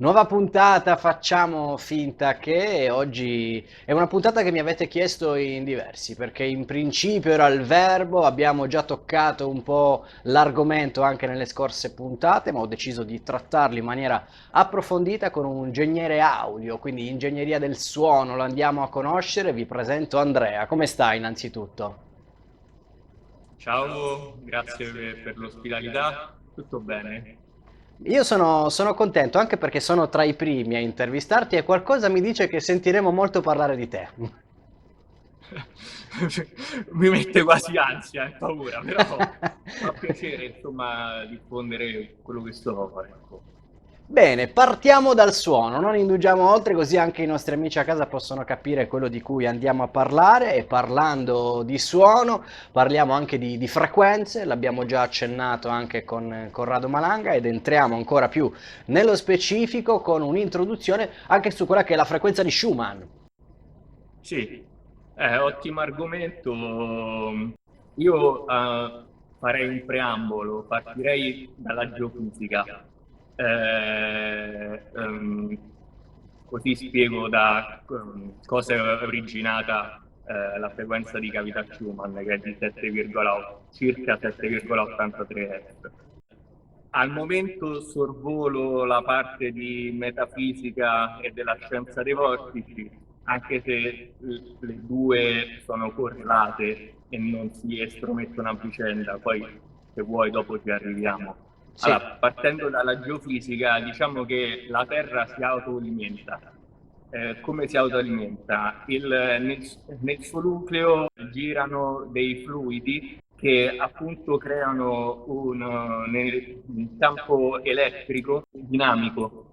Nuova puntata, facciamo finta che oggi è una puntata che mi avete chiesto in diversi, perché in principio era il verbo, abbiamo già toccato un po' l'argomento anche nelle scorse puntate, ma ho deciso di trattarlo in maniera approfondita con un ingegnere audio, quindi ingegneria del suono, lo andiamo a conoscere, vi presento Andrea. Come stai innanzitutto? Ciao, grazie per l'ospitalità. Tutto bene? Io sono contento anche perché sono tra i primi a intervistarti e qualcosa mi dice che sentiremo molto parlare di te. Mi mette quasi ansia e paura, però fa piacere, insomma, diffondere quello che so, ecco. Bene, partiamo dal suono, non indugiamo oltre così anche i nostri amici a casa possono capire quello di cui andiamo a parlare e parlando di suono parliamo anche di frequenze, l'abbiamo già accennato anche con Corrado Malanga ed entriamo ancora più nello specifico con un'introduzione anche su quella che è la frequenza di Schumann. Sì, ottimo argomento. Io farei un preambolo, partirei dalla geofisica. Eh, ehm, Così spiego da cosa è originata la frequenza di cavità Schumann, che è di 7,8 circa 7,83 Hz. Al momento sorvolo la parte di metafisica e della scienza dei vortici, anche se le due sono correlate e non si estromettono a vicenda, poi se vuoi dopo ci arriviamo. Sì, Allora, partendo dalla geofisica, diciamo che la Terra si autoalimenta. Come si autoalimenta? Nel suo nucleo girano dei fluidi che appunto creano un campo elettrico dinamico.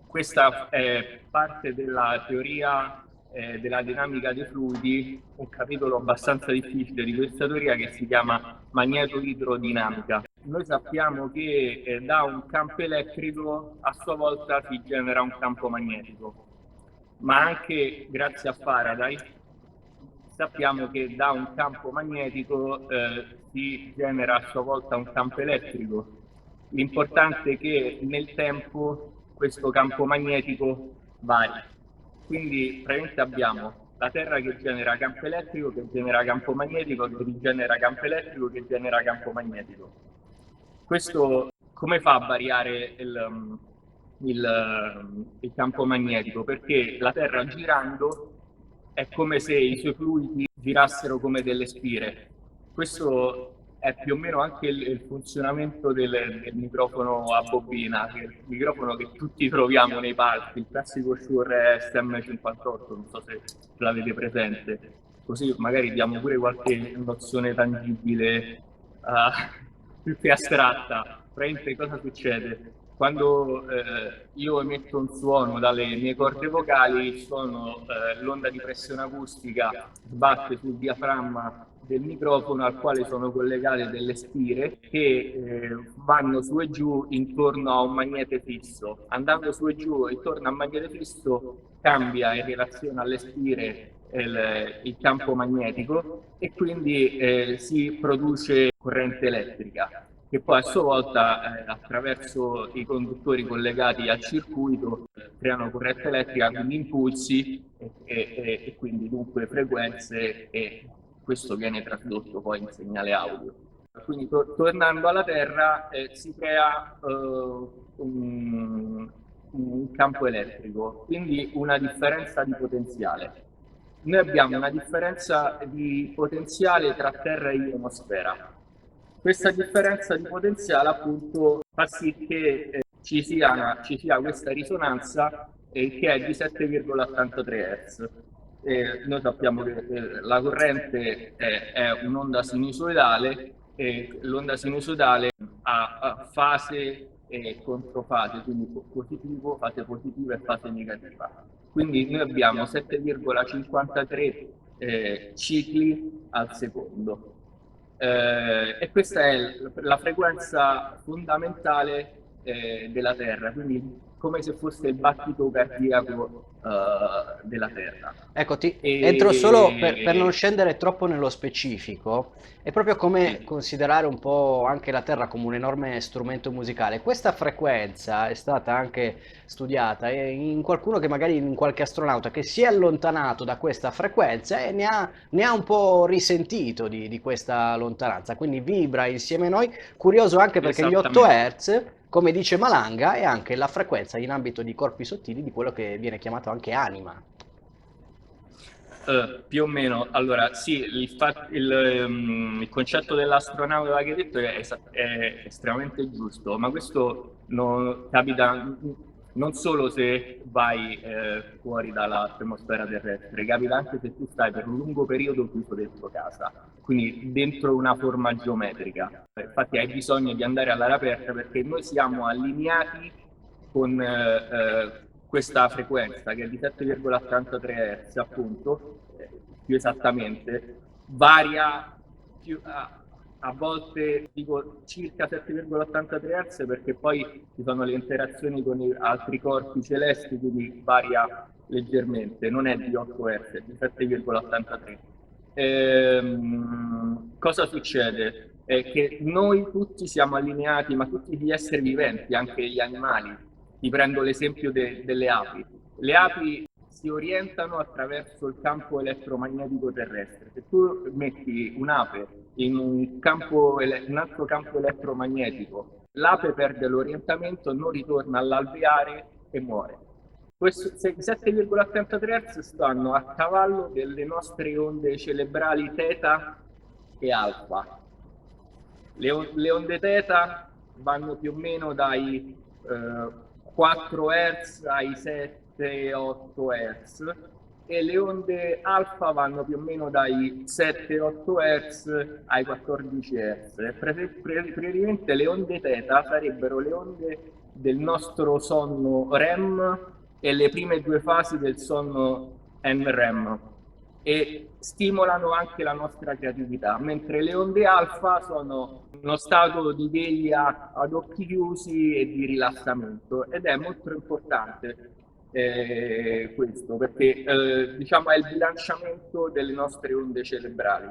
Questa è parte della teoria della dinamica dei fluidi, un capitolo abbastanza difficile di questa teoria che si chiama magneto-idrodinamica. Noi sappiamo che da un campo elettrico a sua volta si genera un campo magnetico, ma anche grazie a Faraday sappiamo che da un campo magnetico si genera a sua volta un campo elettrico. L'importante è che nel tempo questo campo magnetico vari. Quindi praticamente abbiamo la Terra che genera campo elettrico, che genera campo magnetico, che rigenera campo elettrico, che genera campo magnetico. Questo come fa a variare il campo magnetico? Perché la Terra girando è come se i suoi fluidi girassero come delle spire. Questo è più o meno anche il funzionamento del microfono a bobina, che è il microfono che tutti troviamo nei palchi, il classico Shure SM58, non so se l'avete presente. Così magari diamo pure qualche nozione tangibile, più che astratta. Praticamente cosa succede? Quando io emetto un suono dalle mie corde vocali, l'onda di pressione acustica sbatte sul diaframma del microfono al quale sono collegate delle spire che vanno su e giù intorno a un magnete fisso. Andando su e giù intorno a un magnete fisso cambia in relazione alle spire il campo magnetico e quindi si produce corrente elettrica che poi a sua volta attraverso i conduttori collegati al circuito creano corrente elettrica, quindi impulsi e quindi dunque frequenze e questo viene tradotto poi in segnale audio. Quindi tornando alla Terra si crea un campo elettrico, quindi una differenza di potenziale. Noi abbiamo una differenza di potenziale tra Terra e ionosfera. Questa differenza di potenziale appunto fa sì che ci sia questa risonanza che è di 7,83 Hz. Noi sappiamo che la corrente è un'onda sinusoidale e l'onda sinusoidale ha fase e controfase, quindi positivo, fase positiva e fase negativa. Quindi noi abbiamo 7,53 cicli al secondo. E questa è la frequenza fondamentale della Terra. Quindi come se fosse il battito cardiaco della Terra. Ecco, entro solo per non E scendere troppo nello specifico, è proprio come sì, considerare un po' anche la Terra come un enorme strumento musicale. Questa frequenza è stata anche studiata in qualcuno che magari in qualche astronauta che si è allontanato da questa frequenza e ne ha un po' risentito di questa lontananza, quindi vibra insieme a noi. Curioso anche perché gli 8 esattamente. Hz, come dice Malanga, è anche la frequenza in ambito di corpi sottili di quello che viene chiamato anche anima. Più o meno, allora sì, il concetto dell'astronauta che hai detto è estremamente giusto, ma questo capita non solo se vai fuori dall'atmosfera terrestre, capita anche se tu stai per un lungo periodo chiuso dentro casa, quindi dentro una forma geometrica. Infatti hai bisogno di andare all'aria aperta perché noi siamo allineati con questa frequenza che è di 7,83 Hz, appunto, più esattamente, varia a volte dico circa 7,83 Hz perché poi ci sono le interazioni con altri corpi celesti, quindi varia leggermente, non è di 8 Hz, è di 7,83. Cosa succede? È che noi tutti siamo allineati, ma tutti gli esseri viventi, anche gli animali. Ti prendo l'esempio delle api. Le api si orientano attraverso il campo elettromagnetico terrestre. Se tu metti un'ape in un altro campo elettromagnetico, l'ape perde l'orientamento, non ritorna all'alveare e muore. Questi 7,83 Hz stanno a cavallo delle nostre onde cerebrali θ e alfa. Le onde θ vanno più o meno dai 4 Hz ai 7-8 Hz e le onde alfa vanno più o meno dai 7-8 Hz ai 14 Hz. Praticamente le onde θ sarebbero le onde del nostro sonno REM e le prime due fasi del sonno NREM e stimolano anche la nostra creatività, mentre le onde alfa sono uno stato di veglia ad occhi chiusi e di rilassamento ed è molto importante questo perché diciamo è il bilanciamento delle nostre onde cerebrali.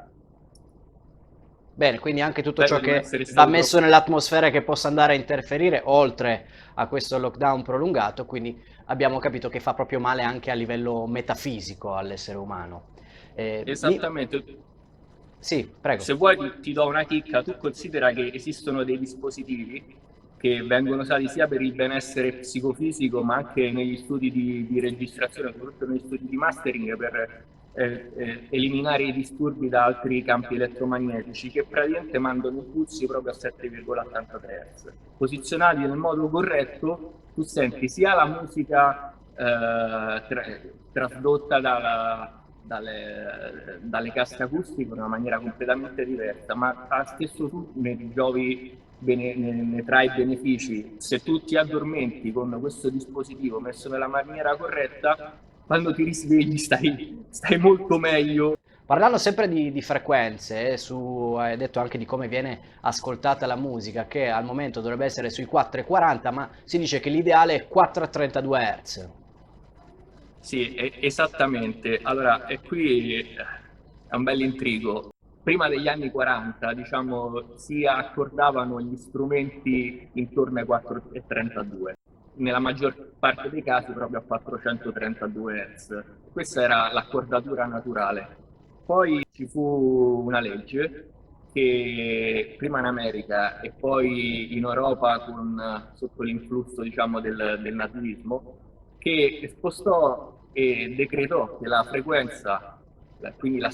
Bene, quindi anche tutto ciò Spero di non che essere va stato messo troppo. nell'atmosfera che possa andare a interferire, oltre a questo lockdown prolungato, quindi abbiamo capito che fa proprio male anche a livello metafisico all'essere umano. Eh, mi- Esattamente. Sì, prego. Se vuoi ti do una chicca, tu considera che esistono dei dispositivi che vengono usati sia per il benessere psicofisico, ma anche negli studi di registrazione, soprattutto negli studi di mastering, per eliminare i disturbi da altri campi elettromagnetici, che praticamente mandano impulsi proprio a 7,83 Hz. Posizionati nel modo corretto, tu senti sia la musica trasdotta dalle casse acustiche in una maniera completamente diversa, ma a stesso tu ne trai benefici. Se tu ti addormenti con questo dispositivo messo nella maniera corretta, quando ti risvegli stai molto meglio. Parlando sempre di frequenze, hai detto anche di come viene ascoltata la musica, che al momento dovrebbe essere sui 4,40, ma si dice che l'ideale è 4,32 Hz. Sì, esattamente. Allora, e qui è un bel intrigo. Prima degli anni 40, diciamo, si accordavano gli strumenti intorno ai 4,32, nella maggior parte dei casi proprio a 432 Hz. Questa era l'accordatura naturale. Poi ci fu una legge che prima in America e poi in Europa sotto l'influsso, diciamo, del nazismo, che spostò e decretò che la frequenza, quindi la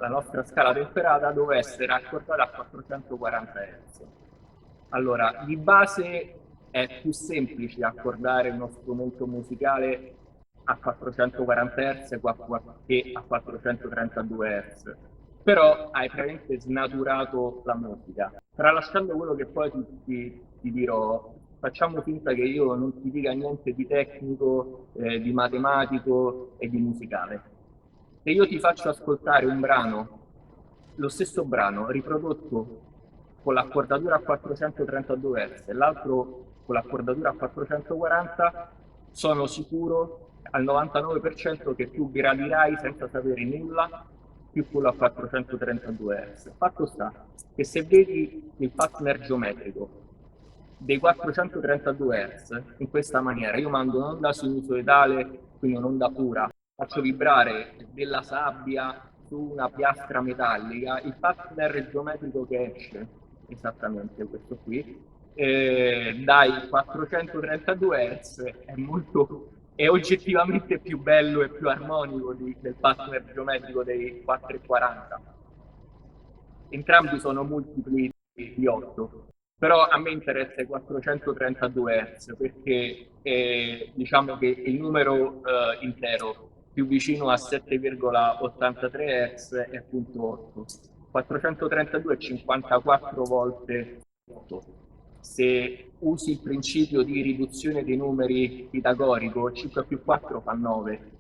nostra scala temperata, doveva essere accordata a 440 Hz. Allora, di base è più semplice accordare uno strumento musicale a 440 Hz che a 432 Hz, però hai praticamente snaturato la musica. Tralasciando quello che poi ti dirò, facciamo finta che io non ti dica niente di tecnico, di matematico e di musicale. Se io ti faccio ascoltare un brano, lo stesso brano riprodotto con l'accordatura a 432 Hz e l'altro con l'accordatura a 440, sono sicuro al 99% che tu gradirai senza sapere nulla più quello a 432 Hz. Fatto sta che se vedi il pattern geometrico dei 432 Hz in questa maniera, io mando un'onda sinusoidale, quindi un'onda pura, faccio vibrare della sabbia su una piastra metallica, il pattern geometrico che esce, esattamente questo qui, dai 432 Hz è oggettivamente più bello e più armonico del pattern geometrico dei 440. Entrambi sono multipli di 8, però a me interessa i 432 Hz perché diciamo che il numero intero più vicino a 7,83 Hz è appunto 8. 432 è 54 volte 8. Se usi il principio di riduzione dei numeri pitagorico, 5 più 4 fa 9.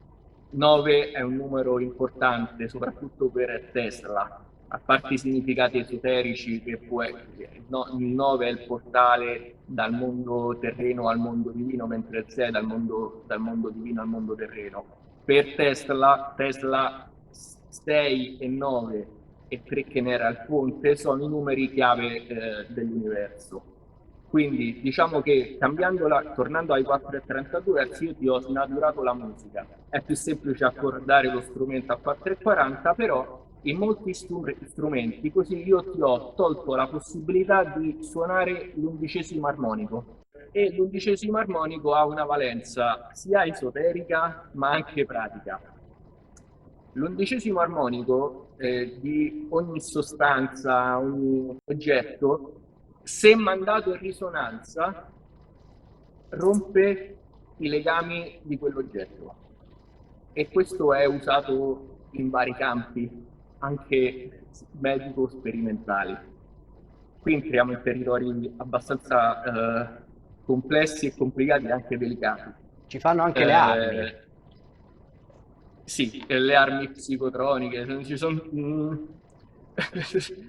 9 è un numero importante, soprattutto per Tesla, a parte i significati esoterici che il 9 è il portale dal mondo terreno al mondo divino, mentre il 6 è dal mondo divino al mondo terreno. Per Tesla 6 e 9 e 3 che ne era il ponte sono i numeri chiave dell'universo. Quindi diciamo che tornando ai 4,32 Hz, io ti ho snaturato la musica. È più semplice accordare lo strumento a 4,40, però in molti strumenti così io ti ho tolto la possibilità di suonare l'undicesimo armonico. E l'undicesimo armonico ha una valenza sia esoterica ma anche pratica. L'undicesimo armonico di ogni sostanza, ogni oggetto, se mandato in risonanza, rompe i legami di quell'oggetto. E questo è usato in vari campi, anche medico-sperimentali. Qui entriamo in territori abbastanza complessi e complicati e anche delicati. Ci fanno anche le armi. Sì, le armi psicotroniche, ci sono... Sì, sì.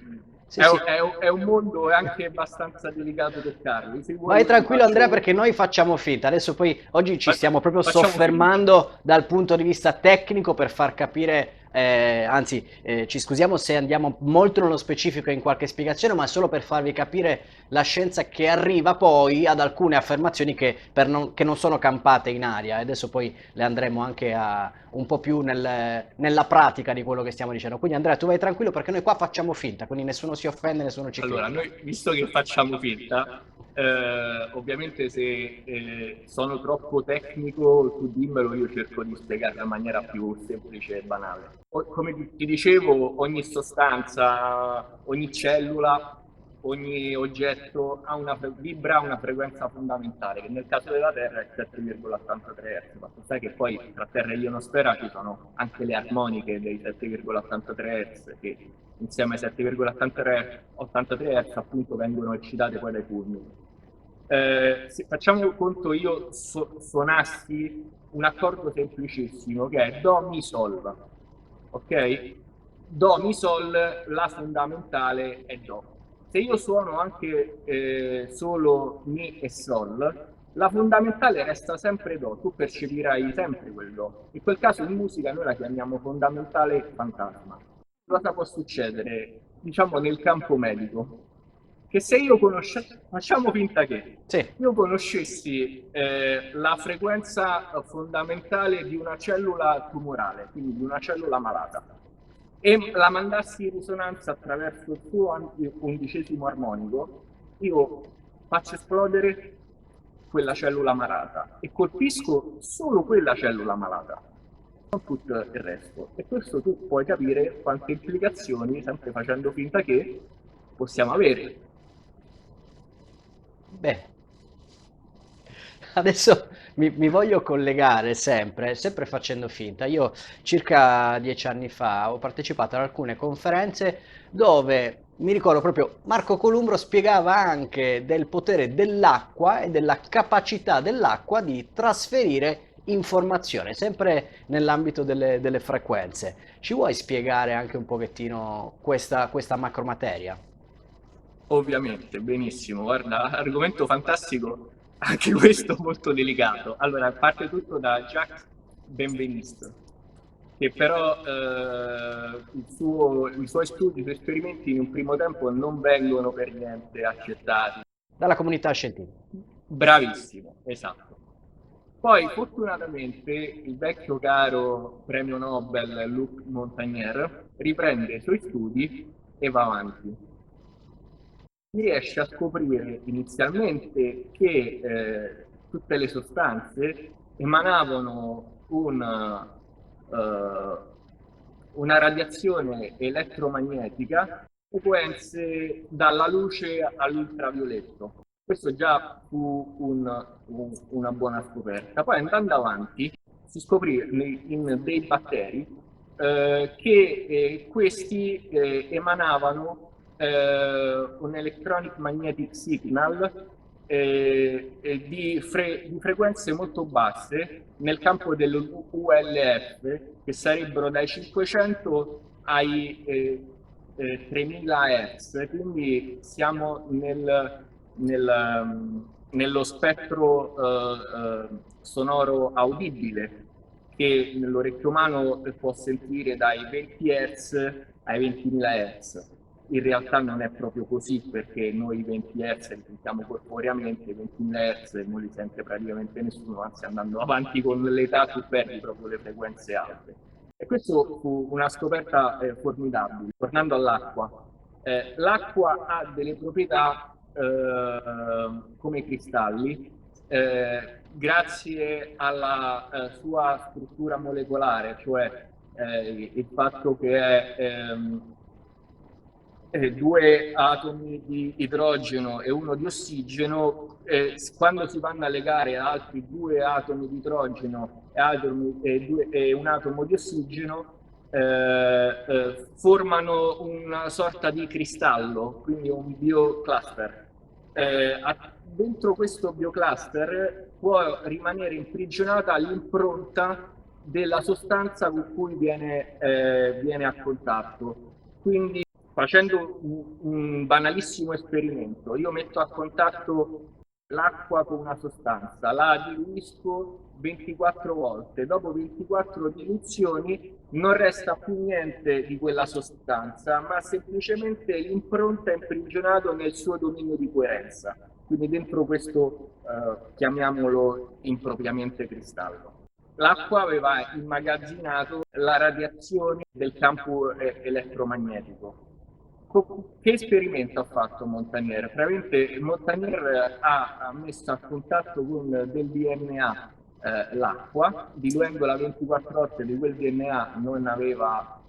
È un mondo anche abbastanza delicato toccarli. Vai tranquillo Andrea perché noi facciamo finta, adesso poi oggi ci stiamo proprio soffermando dal punto di vista tecnico per far capire, anzi ci scusiamo se andiamo molto nello specifico in qualche spiegazione, ma solo per farvi capire la scienza che arriva poi ad alcune affermazioni che non sono campate in aria, e adesso poi le andremo anche a un po' più nella pratica di quello che stiamo dicendo. Quindi Andrea, tu vai tranquillo perché noi qua facciamo finta, quindi nessuno si offende, nessuno ci critica. Allora, noi visto che facciamo finta, ovviamente se sono troppo tecnico, tu dimmelo, io cerco di spiegarla in maniera più semplice e banale. Come ti dicevo, ogni sostanza, ogni cellula, ogni oggetto vibra a una frequenza fondamentale, che nel caso della Terra è 7,83 Hz, ma tu sai che poi tra Terra e ionosfera ci sono anche le armoniche dei 7,83 Hz, che insieme ai 7,83 Hz appunto vengono eccitate poi dai fulmini. Se facciamo conto io suonassi un accordo semplicissimo che è Do Mi Sol, ok? Do Mi Sol, la fondamentale è Do. Se io suono anche solo Mi e Sol, la fondamentale resta sempre Do, tu percepirai sempre quel Do. In quel caso in musica noi la chiamiamo fondamentale fantasma. Cosa può succedere, diciamo, nel campo medico? Che se io facciamo finta che io conoscessi la frequenza fondamentale di una cellula tumorale, quindi di una cellula malata, e la mandassi in risonanza attraverso il suo undicesimo armonico, io faccio esplodere quella cellula malata e colpisco solo quella cellula malata, non tutto il resto. E questo tu puoi capire quante implicazioni, sempre facendo finta che, possiamo avere. Beh, adesso mi voglio collegare sempre facendo finta. Io circa 10 anni fa ho partecipato ad alcune conferenze dove mi ricordo proprio Marco Columbro spiegava anche del potere dell'acqua e della capacità dell'acqua di trasferire informazione, sempre nell'ambito delle frequenze. Ci vuoi spiegare anche un pochettino questa macromateria? Ovviamente, benissimo, guarda, argomento fantastico anche questo molto delicato. Allora, parte tutto da Jacques Benveniste, che però i suoi studi, i suoi esperimenti in un primo tempo non vengono per niente accettati. Dalla comunità scientifica. Bravissimo, esatto. Poi fortunatamente il vecchio caro premio Nobel Luc Montagnier riprende i suoi studi e va avanti. Si riesce a scoprire inizialmente che tutte le sostanze emanavano una radiazione elettromagnetica frequenze dalla luce all'ultravioletto. Questo già fu una buona scoperta. Poi andando avanti si scoprì in dei batteri che questi emanavano un electronic magnetic signal di frequenze molto basse nel campo dell'ULF, che sarebbero dai 500 ai 3000 Hz, quindi siamo nello spettro sonoro audibile, che nell'orecchio umano può sentire dai 20 Hz ai 20.000 Hz. In realtà non è proprio così, perché noi i 20 Hz li sentiamo corporeamente, i 20.000 Hz non li sente praticamente nessuno, anzi andando avanti con l'età tu perdi proprio le frequenze alte. E questo fu una scoperta formidabile. Tornando all'acqua, l'acqua ha delle proprietà come i cristalli, grazie alla sua struttura molecolare, cioè il fatto che è due atomi di idrogeno e uno di ossigeno, quando si vanno a legare altri due atomi di idrogeno e un atomo di ossigeno, formano una sorta di cristallo, quindi un biocluster. Dentro questo biocluster può rimanere imprigionata l'impronta della sostanza con cui viene a contatto. Quindi, facendo un banalissimo esperimento, io metto a contatto l'acqua con una sostanza, la diluisco 24 volte, dopo 24 diluzioni non resta più niente di quella sostanza, ma semplicemente l'impronta è imprigionata nel suo dominio di coerenza, quindi dentro questo, chiamiamolo impropriamente cristallo. L'acqua aveva immagazzinato la radiazione del campo elettromagnetico. Che esperimento ha fatto Montagnier? Praticamente Montagnier ha messo a contatto con del DNA l'acqua, diluendola 24 ore di quel DNA non aveva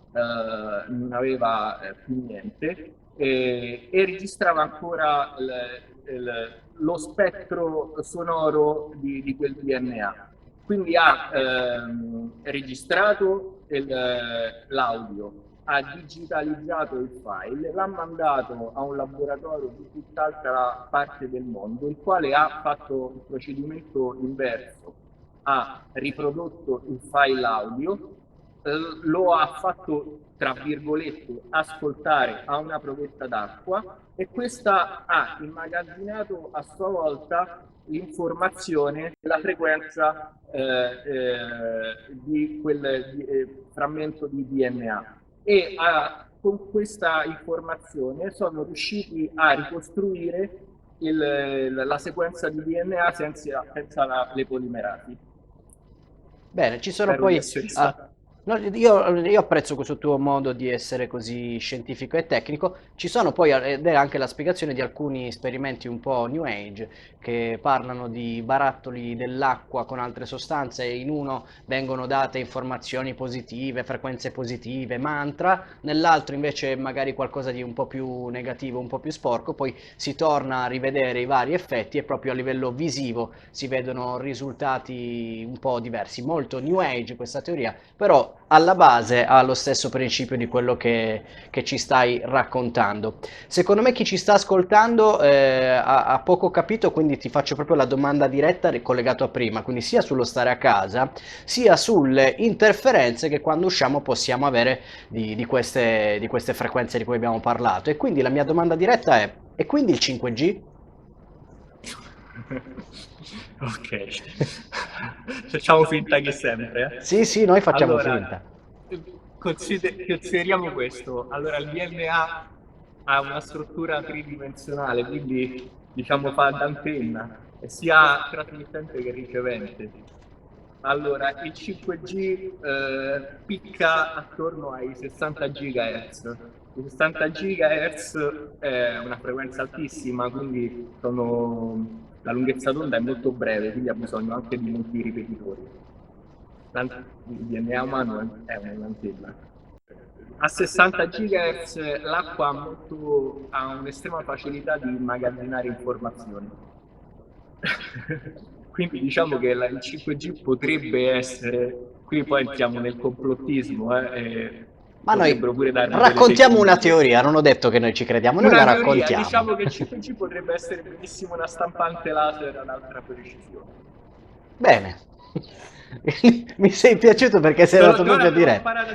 più niente, e registrava ancora lo spettro sonoro di quel DNA. Quindi ha registrato l'audio, ha digitalizzato il file, l'ha mandato a un laboratorio di tutt'altra parte del mondo, il quale ha fatto il procedimento inverso, ha riprodotto il file audio, lo ha fatto, tra virgolette, ascoltare a una provetta d'acqua, e questa ha immagazzinato a sua volta l'informazione della frequenza di quel frammento di DNA, e con questa informazione sono riusciti a ricostruire la sequenza di DNA senza le polimerasi. Bene, ci sono Spero di poi... essere ah, stato. no, io apprezzo questo tuo modo di essere così scientifico e tecnico. Ci sono poi, ed è anche la spiegazione di alcuni esperimenti un po' New Age, che parlano di barattoli dell'acqua con altre sostanze, e in uno vengono date informazioni positive, frequenze positive, mantra, nell'altro invece magari qualcosa di un po' più negativo, un po' più sporco. Poi si torna a rivedere i vari effetti e proprio a livello visivo si vedono risultati un po' diversi. Molto New Age questa teoria, però alla base ha lo stesso principio di quello che ci stai raccontando. Secondo me chi ci sta ascoltando ha poco capito, quindi ti faccio proprio la domanda diretta collegato a prima, quindi sia sullo stare a casa, sia sulle interferenze che quando usciamo possiamo avere di queste frequenze di cui abbiamo parlato. E quindi la mia domanda diretta è: e quindi il 5G? Ok, facciamo finta che sempre, eh. Sì, sì, noi facciamo finta. Allora, consideriamo questo. Allora, il DNA ha una struttura tridimensionale, quindi diciamo fa da antenna, e sia trasmittente che ricevente. Allora, il 5G picca attorno ai 60 GHz. I 60 GHz è una frequenza altissima, quindi la lunghezza d'onda è molto breve, quindi ha bisogno anche di molti ripetitori. Il DNA umano è un'antenna. A 60 GHz l'acqua ha un'estrema facilità di immagazzinare informazioni. Quindi diciamo che il 5G potrebbe essere, qui poi entriamo nel complottismo, e Ma noi potrebbero pure darmi delle fake raccontiamo una news. teoria, non ho detto che noi ci crediamo, noi la Una teoria, raccontiamo. diciamo che il 5G potrebbe essere benissimo una stampante laser ad alta precisione. Bene. Mi sei piaciuto perché sei andato Ora proprio te l'ho diretto. sparata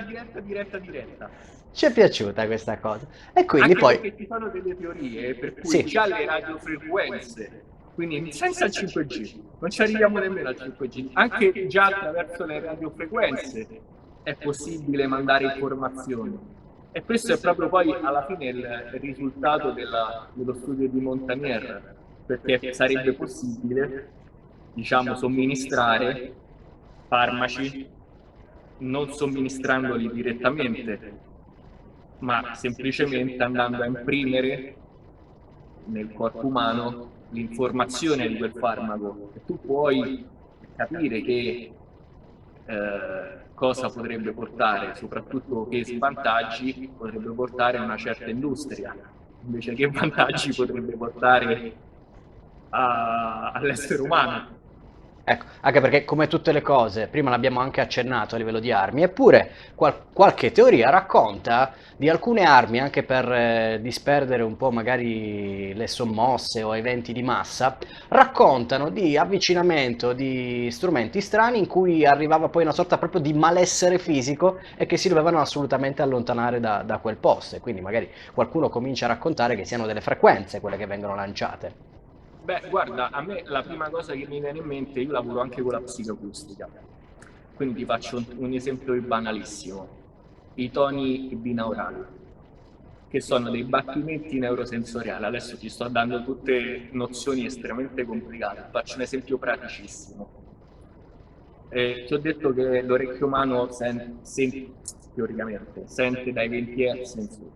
diretta. Ci è piaciuta questa cosa. E quindi Anche poi... perché ci sono delle teorie per cui Sì. già le radiofrequenze, quindi senza il 5G, non ci arriviamo nemmeno al 5G, anche già attraverso le radiofrequenze è possibile mandare informazioni. E questo è proprio poi alla fine il risultato dello studio di Montagnier, perché sarebbe possibile, diciamo, somministrare farmaci non somministrandoli direttamente, ma semplicemente andando a imprimere nel corpo umano l'informazione di quel farmaco. E tu puoi capire che cosa potrebbe portare, soprattutto che svantaggi potrebbe portare a una certa industria, invece che vantaggi potrebbe portare all'essere umano. Ecco, anche perché come tutte le cose, prima l'abbiamo anche accennato a livello di armi, eppure qualche teoria racconta di alcune armi, anche per disperdere un po' magari le sommosse o eventi di massa, raccontano di avvicinamento di strumenti strani in cui arrivava poi una sorta proprio di malessere fisico e che si dovevano assolutamente allontanare da quel posto. E quindi magari qualcuno comincia a raccontare che siano delle frequenze quelle che vengono lanciate. Beh, guarda, a me la prima cosa che mi viene in mente, io lavoro anche con la psicoacustica, quindi ti faccio un esempio banalissimo. I toni binaurali, che sono dei battimenti neurosensoriali. Adesso ti sto dando tutte nozioni estremamente complicate, faccio un esempio praticissimo. Ti ho detto che l'orecchio umano teoricamente sente dai 20 Hz in su,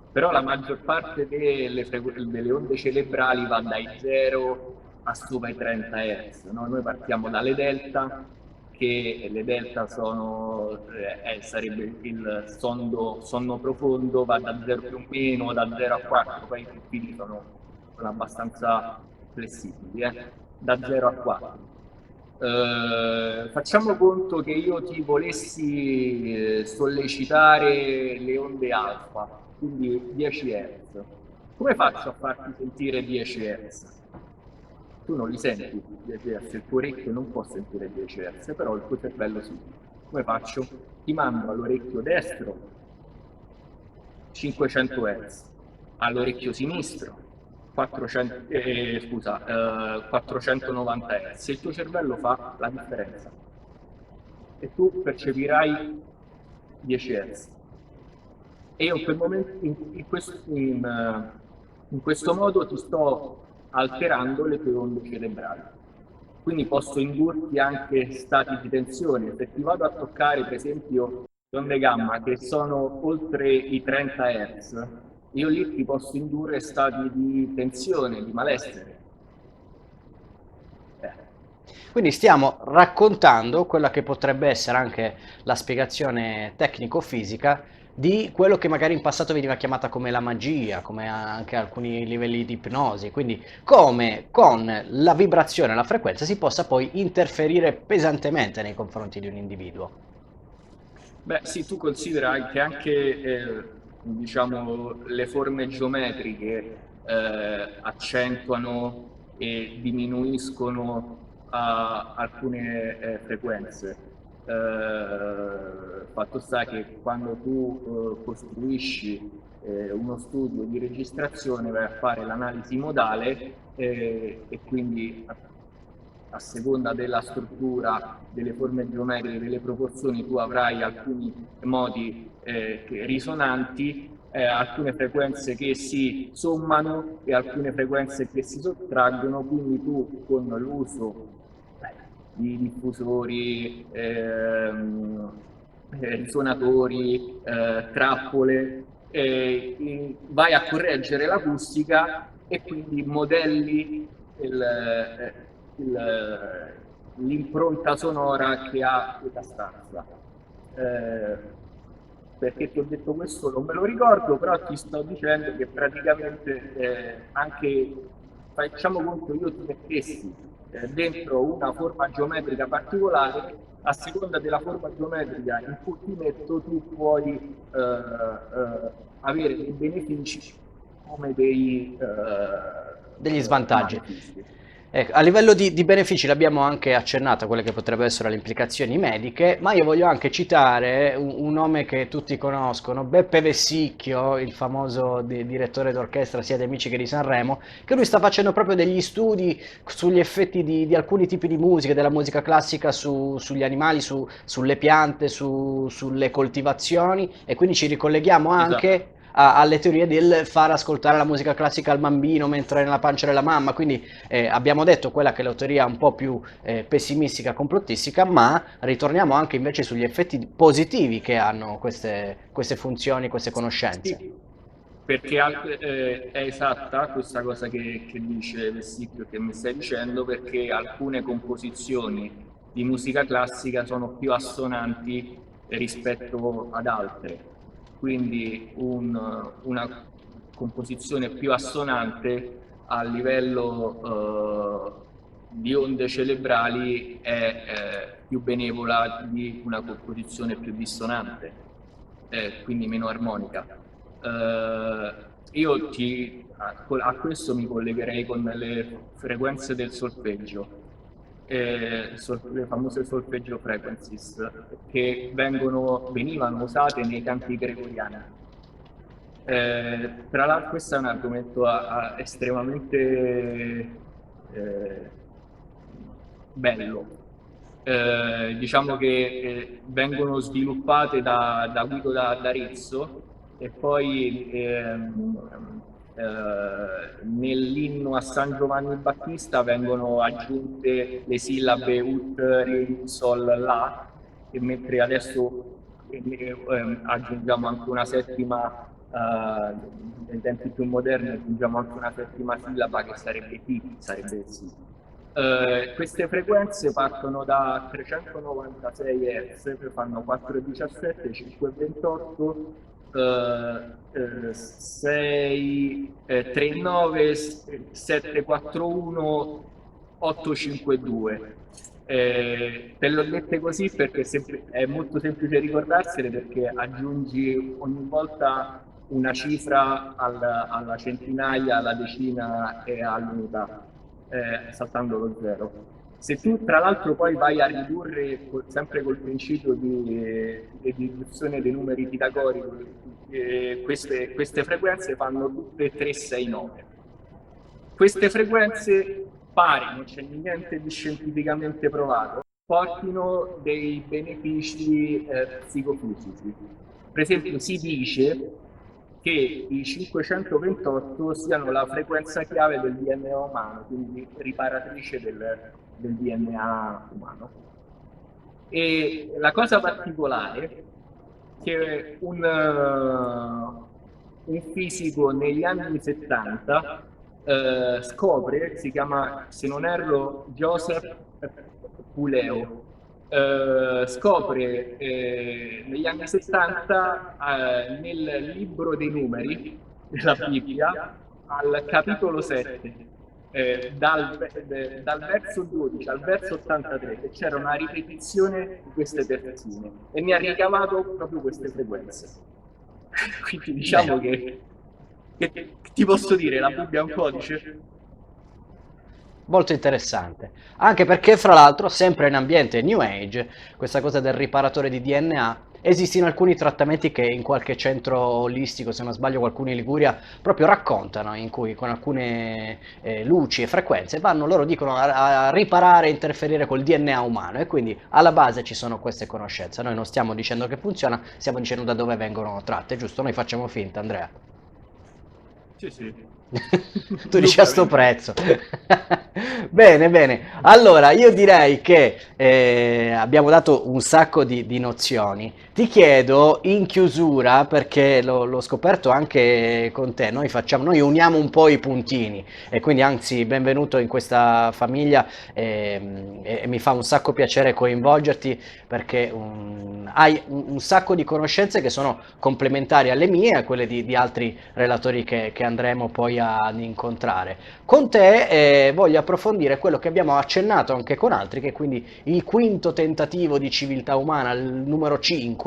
però la maggior parte delle onde cerebrali va dai 0 a sopra i 30 Hz. No? Noi partiamo dalle delta, che le delta sarebbe il sonno profondo, va da 0 più o meno, da 0 a 4, poi i pupilli sono abbastanza flessibili, da 0 a 4. Facciamo conto che io ti volessi sollecitare le onde alfa, quindi 10 Hz. Come faccio a farti sentire 10 Hz? Tu non li senti 10 Hz, il tuo orecchio non può sentire 10 Hz, però il tuo cervello sì. Come faccio? Ti mando all'orecchio destro 500 Hz, all'orecchio sinistro 490 Hz. Il tuo cervello fa la differenza e tu percepirai 10 Hz. E io in quel momento, in questo modo ti sto alterando le tue onde cerebrali. Quindi posso indurti anche stati di tensione. Se ti vado a toccare, per esempio, le onde gamma che sono oltre i 30 Hz, io lì ti posso indurre stati di tensione, di malessere. Quindi stiamo raccontando quella che potrebbe essere anche la spiegazione tecnico-fisica di quello che magari in passato veniva chiamata come la magia, come anche alcuni livelli di ipnosi, quindi come con la vibrazione e la frequenza si possa poi interferire pesantemente nei confronti di un individuo. Beh, sì, tu considera che anche diciamo, le forme geometriche accentuano e diminuiscono alcune frequenze. Fatto sta che quando tu costruisci uno studio di registrazione, vai a fare l'analisi modale e quindi a seconda della struttura, delle forme geometriche, delle proporzioni, tu avrai alcuni modi risonanti, alcune frequenze che si sommano e alcune frequenze che si sottraggono, quindi tu con l'uso di diffusori, risuonatori, trappole, vai a correggere l'acustica e quindi modelli l'impronta sonora che ha quella stanza. Perché ti ho detto questo non me lo ricordo, però ti sto dicendo che praticamente anche, facciamo conto, io ti mettessi dentro una forma geometrica particolare, a seconda della forma geometrica in cui ti metto, tu puoi avere dei benefici come Degli svantaggi. mali fisici. Ecco, a livello di benefici l'abbiamo anche accennato a quelle che potrebbero essere le implicazioni mediche, ma io voglio anche citare un nome che tutti conoscono, Beppe Vessicchio, il famoso direttore d'orchestra sia di Amici che di Sanremo, che lui sta facendo proprio degli studi sugli effetti di alcuni tipi di musica, della musica classica sugli animali, sulle piante, sulle coltivazioni, e quindi ci ricolleghiamo Esatto. anche alle teorie del far ascoltare la musica classica al bambino mentre è nella pancia della mamma. Quindi abbiamo detto quella che è la teoria un po' più pessimistica, complottistica, ma ritorniamo anche invece sugli effetti positivi che hanno queste funzioni, queste conoscenze. Sì, perché è esatta questa cosa che dice Vessicchio, che mi stai dicendo, perché alcune composizioni di musica classica sono più assonanti rispetto ad altre. Quindi una composizione più assonante a livello di onde cerebrali è più benevola di una composizione più dissonante, quindi meno armonica. Io a questo mi collegherei con le frequenze del solfeggio, le famose solfeggio frequencies, che venivano usate nei canti gregoriani. Tra l'altro questo è un argomento estremamente bello. Diciamo che vengono sviluppate da Guido d'Arezzo e poi nell'inno a San Giovanni Battista vengono aggiunte le sillabe ut, re, sol, la, e mentre adesso aggiungiamo anche una settima, nei tempi più moderni aggiungiamo anche una settima sillaba che sarebbe T, sarebbe sì. Queste frequenze partono da 396 Hz, che fanno 417, 528, 639, 741, 852. Te l'ho dette così perché è molto semplice ricordarsene, perché aggiungi ogni volta una cifra alla centinaia, alla decina e all'unità, saltando lo zero. Se tu tra l'altro poi vai a ridurre sempre col principio di riduzione dei numeri pitagorici, queste frequenze fanno tutte 369. Queste frequenze pari, non c'è niente di scientificamente provato, portino dei benefici psicofisici. Per esempio si dice che i 528 siano la frequenza chiave del DNA umano, quindi riparatrice del DNA umano. E la cosa particolare è che un fisico negli anni 70 scopre, si chiama, se non erro, Joseph Puleo, scopre negli anni 70 nel libro dei numeri della Bibbia, al capitolo 7, dal verso 12 al verso 83, che c'era una ripetizione di queste terzine e mi ha ricavato proprio queste frequenze. Quindi diciamo che ti posso dire, la Bibbia è un codice. Molto interessante, anche perché fra l'altro sempre in ambiente New Age, questa cosa del riparatore di DNA Esistono alcuni trattamenti che in qualche centro olistico, se non sbaglio qualcuno in Liguria, proprio raccontano, in cui con alcune luci e frequenze vanno, loro dicono, a riparare e interferire col DNA umano, e quindi alla base ci sono queste conoscenze. Noi non stiamo dicendo che funziona, stiamo dicendo da dove vengono tratte, giusto? Noi facciamo finta, Andrea. Sì, sì, Tu dici a sto giustamente. prezzo. Bene, bene. Allora, io direi che abbiamo dato un sacco di nozioni. Ti chiedo in chiusura, perché l'ho scoperto anche con te, noi uniamo un po' i puntini, e quindi anzi, benvenuto in questa famiglia, e mi fa un sacco piacere coinvolgerti, perché hai un sacco di conoscenze che sono complementari alle mie e a quelle di altri relatori che andremo poi ad incontrare. Con te voglio approfondire quello che abbiamo accennato anche con altri, che è quindi il quinto tentativo di civiltà umana, il numero 5,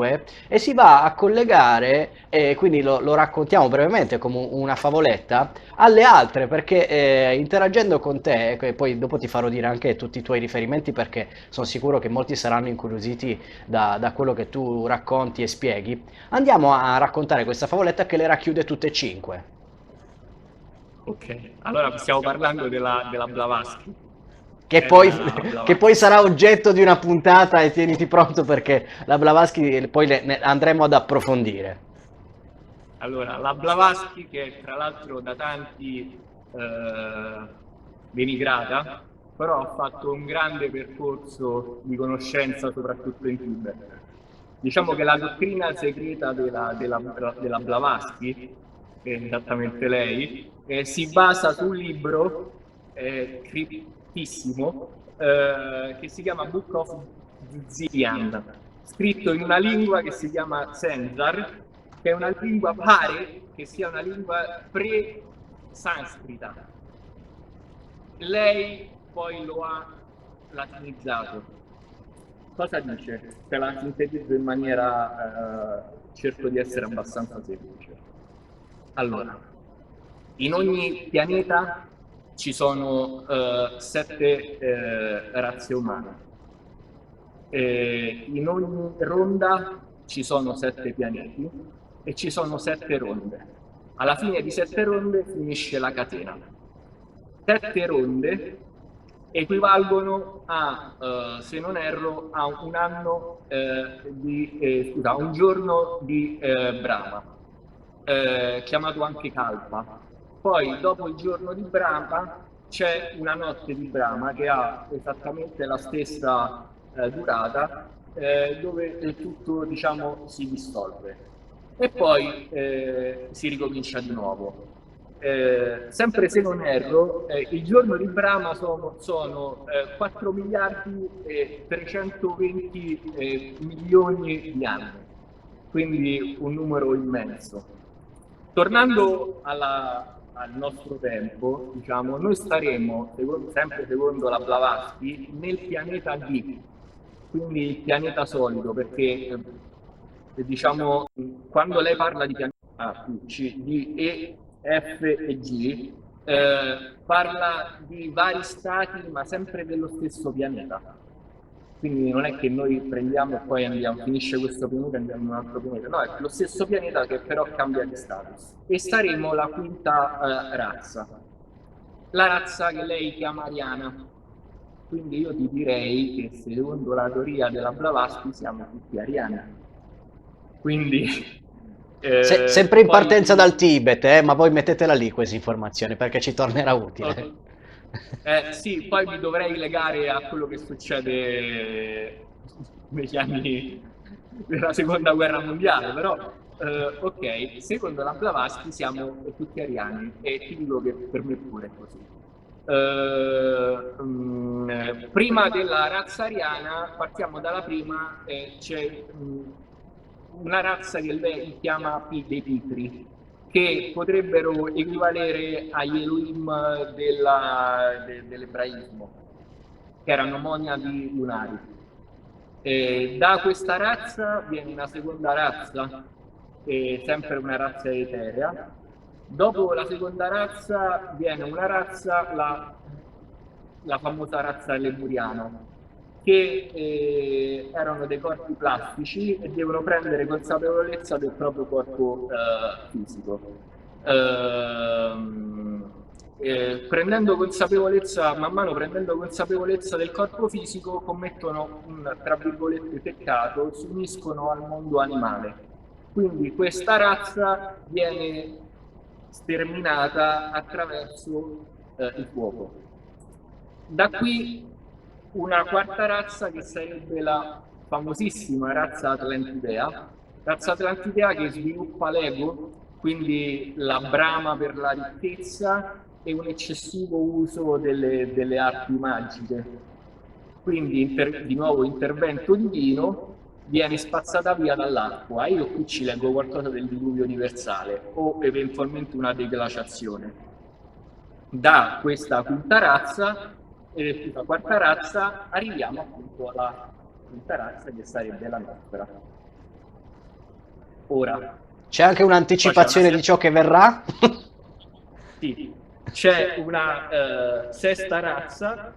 e si va a collegare, quindi lo raccontiamo brevemente come una favoletta, alle altre, perché interagendo con te, e poi dopo ti farò dire anche tutti i tuoi riferimenti, perché sono sicuro che molti saranno incuriositi da quello che tu racconti e spieghi, andiamo a raccontare questa favoletta che le racchiude tutte e cinque. Ok, allora stiamo parlando della Blavatsky. Che È poi, la che poi Blavatsky. sarà oggetto di una puntata, e tieniti pronto, perché la Blavatsky poi ne andremo ad approfondire. Allora, la Blavatsky, che tra l'altro da tanti denigrata, però ha fatto un grande percorso di conoscenza, soprattutto in Tibet. Diciamo che la dottrina segreta della Blavatsky, che è esattamente lei, si basa su un libro scrittissimo che si chiama Book of Ziyan, scritto in una lingua che si chiama Senzar, che è una lingua, pare che sia una lingua pre-sanscrita. Lei poi lo ha latinizzato. Cosa dice? Te la sintetizzo in maniera, cerco di essere abbastanza semplice. Allora, in ogni pianeta ci sono sette razze umane. In ogni ronda ci sono sette pianeti e ci sono sette ronde. Alla fine di sette ronde finisce la catena. Sette ronde equivalgono a, se non erro, a un anno scusa, un giorno di Brahma, chiamato anche Kalpa. Poi, dopo il giorno di Brahma, c'è una notte di Brahma che ha esattamente la stessa durata, dove il tutto, diciamo, si dissolve. E poi si ricomincia di nuovo. Sempre se non erro, il giorno di Brahma sono 4 miliardi e 320 milioni di anni, quindi un numero immenso. Tornando al nostro tempo, diciamo, noi staremo, sempre secondo la Blavatsky, nel pianeta D, quindi il pianeta solido, perché diciamo, quando lei parla di pianeta A, B, C, D, E, F e G, parla di vari stati, ma sempre dello stesso pianeta. Quindi non è che noi prendiamo e poi andiamo, finisce questo pianeta e andiamo in un altro pianeta, no, è lo stesso pianeta che però cambia di status. E saremo la quinta razza, la razza che lei chiama ariana. Quindi io ti direi che secondo la teoria della Blavatsky siamo tutti ariani. Quindi Sempre in poi partenza dal Tibet, ma voi mettetela lì questa informazione, perché ci tornerà utile. sì, poi mi dovrei legare a quello che succede negli anni della seconda guerra mondiale, però ok, secondo la Blavatsky siamo tutti ariani e ti dico che per me pure è così. Prima della razza ariana, partiamo dalla prima, c'è una razza che lei chiama dei Pitri, che potrebbero equivalere agli Elohim dell'ebraismo, che erano moniadi lunari. Da questa razza viene una seconda razza, sempre una razza eterea. Dopo la seconda razza viene una razza, la famosa razza lemuriana, che erano dei corpi plastici e devono prendere consapevolezza del proprio corpo fisico. Prendendo consapevolezza, man mano prendendo consapevolezza del corpo fisico, commettono un, tra virgolette, peccato, si uniscono al mondo animale. Quindi questa razza viene sterminata attraverso il fuoco. Da qui una quarta razza che sarebbe la famosissima razza Atlantidea che sviluppa l'ego, quindi la brama per la ricchezza e un eccessivo uso delle arti magiche. Quindi di nuovo intervento divino, viene spazzata via dall'acqua. Io qui ci leggo qualcosa del diluvio universale o eventualmente una deglaciazione. Da questa quinta razza e la quarta razza arriviamo appunto alla quinta razza che sarebbe la nostra. Ora C'è anche un'anticipazione di ciò che verrà? sì, c'è una sesta razza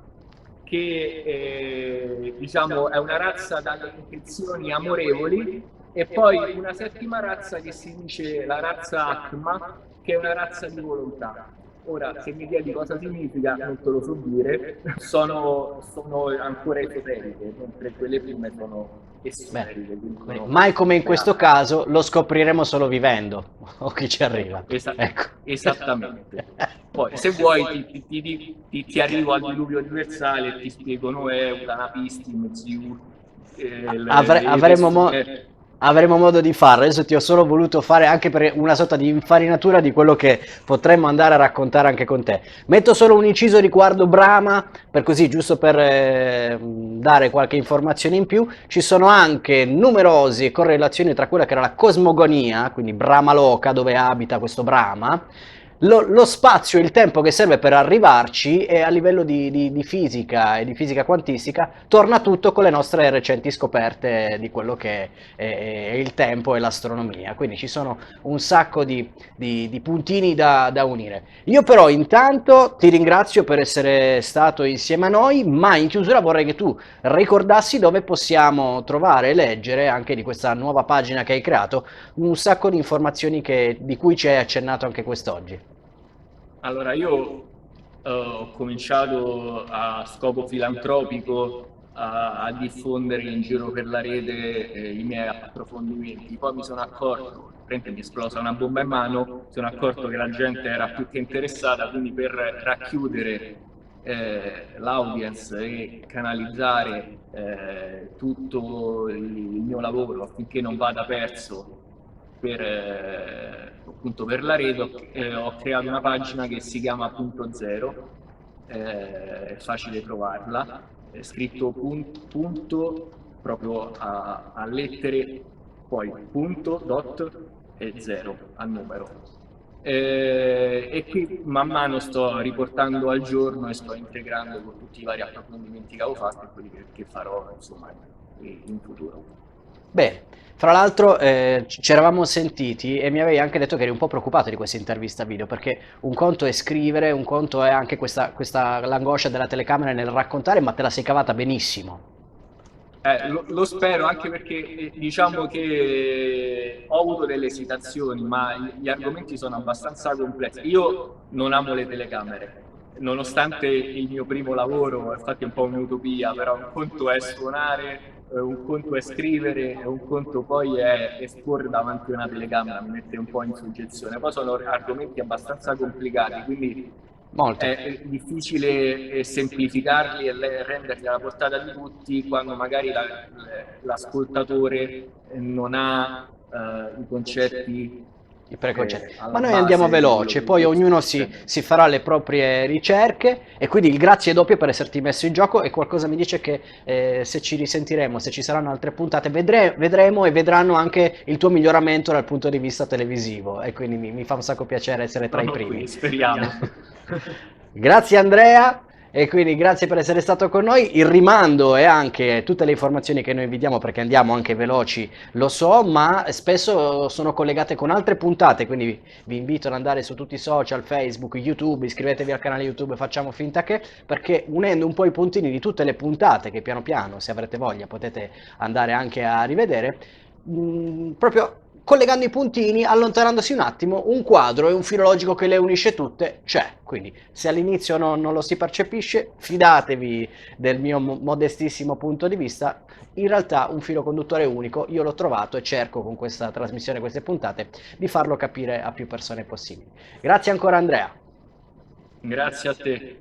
che diciamo è una razza dalle intenzioni amorevoli e poi una settima razza che si dice la razza Akma, che è una razza di volontà. Ora, se mi chiedi cosa significa, non te lo so dire, sono ancora esoteriche, mentre quelle prime sono esoteriche. Mai come in questo caso lo scopriremo solo vivendo, o chi ci arriva. Ecco. Esattamente. Poi, se vuoi, ti arrivo al diluvio universale e ti spiego Noè, Utanapistim, Ziur. Avremo modo di farlo. Adesso ti ho solo voluto fare anche per una sorta di infarinatura di quello che potremmo andare a raccontare anche con te. Metto solo un inciso riguardo Brahma, per così, giusto per dare qualche informazione in più. Ci sono anche numerose correlazioni tra quella che era la cosmogonia, quindi Brahma Loka, dove abita questo Brahma, lo spazio e il tempo che serve per arrivarci, e a livello di fisica e di fisica quantistica torna tutto con le nostre recenti scoperte di quello che è il tempo e l'astronomia. Quindi ci sono un sacco di puntini da unire. Io però intanto ti ringrazio per essere stato insieme a noi, ma in chiusura vorrei che tu ricordassi dove possiamo trovare e leggere anche di questa nuova pagina che hai creato un sacco di informazioni di cui ci hai accennato anche quest'oggi. Allora, io ho cominciato a scopo filantropico a diffondere in giro per la rete i miei approfondimenti. Poi mi sono accorto, mi è esplosa una bomba in mano, mi sono accorto che la gente era più che interessata, quindi per racchiudere l'audience e canalizzare tutto il mio lavoro affinché non vada perso appunto per la rete, ho creato una pagina che si chiama Punto Zero, è facile trovarla, è scritto punto proprio a lettere, poi punto, dot e zero al numero. E qui man mano sto riportando al giorno e sto integrando con tutti i vari approfondimenti che avevo fatto e quelli che farò insomma in futuro. Bene, fra l'altro ci eravamo sentiti e mi avevi anche detto che eri un po' preoccupato di questa intervista video, perché un conto è scrivere, un conto è anche l'angoscia della telecamera nel raccontare, ma te la sei cavata benissimo. Lo spero, anche perché diciamo che ho avuto delle esitazioni, ma gli argomenti sono abbastanza complessi. Io non amo le telecamere, nonostante il mio primo lavoro, infatti è un po' un'utopia, però un conto è suonare, un conto è scrivere, un conto poi è esporre davanti a una telecamera, mi mette un po' in soggezione. Poi sono argomenti abbastanza complicati, quindi Molto. è difficile semplificarli e renderli alla portata di tutti quando magari l'ascoltatore non ha i concetti, I preconcetti. alla Ma noi base andiamo di quello veloce, che poi ognuno sto dicendo. si farà le proprie ricerche, e quindi il grazie doppio per esserti messo in gioco. E qualcosa mi dice che se ci risentiremo, se ci saranno altre puntate, vedremo e vedranno anche il tuo miglioramento dal punto di vista televisivo, e quindi mi fa un sacco piacere essere tra i Sono primi. qui, speriamo. Grazie Andrea, E quindi grazie per essere stato con noi. Il rimando e anche tutte le informazioni che noi vi diamo, perché andiamo anche veloci, lo so, ma spesso sono collegate con altre puntate, quindi vi invito ad andare su tutti i social, Facebook, YouTube, iscrivetevi al canale YouTube Facciamo Finta Che, perché unendo un po' i puntini di tutte le puntate che piano piano, se avrete voglia, potete andare anche a rivedere, proprio collegando i puntini, allontanandosi un attimo, un quadro e un filo logico che le unisce tutte c'è. Quindi se all'inizio non lo si percepisce, fidatevi del mio modestissimo punto di vista, in realtà un filo conduttore unico io l'ho trovato e cerco con questa trasmissione, queste puntate, di farlo capire a più persone possibili. Grazie ancora Andrea. Grazie a te.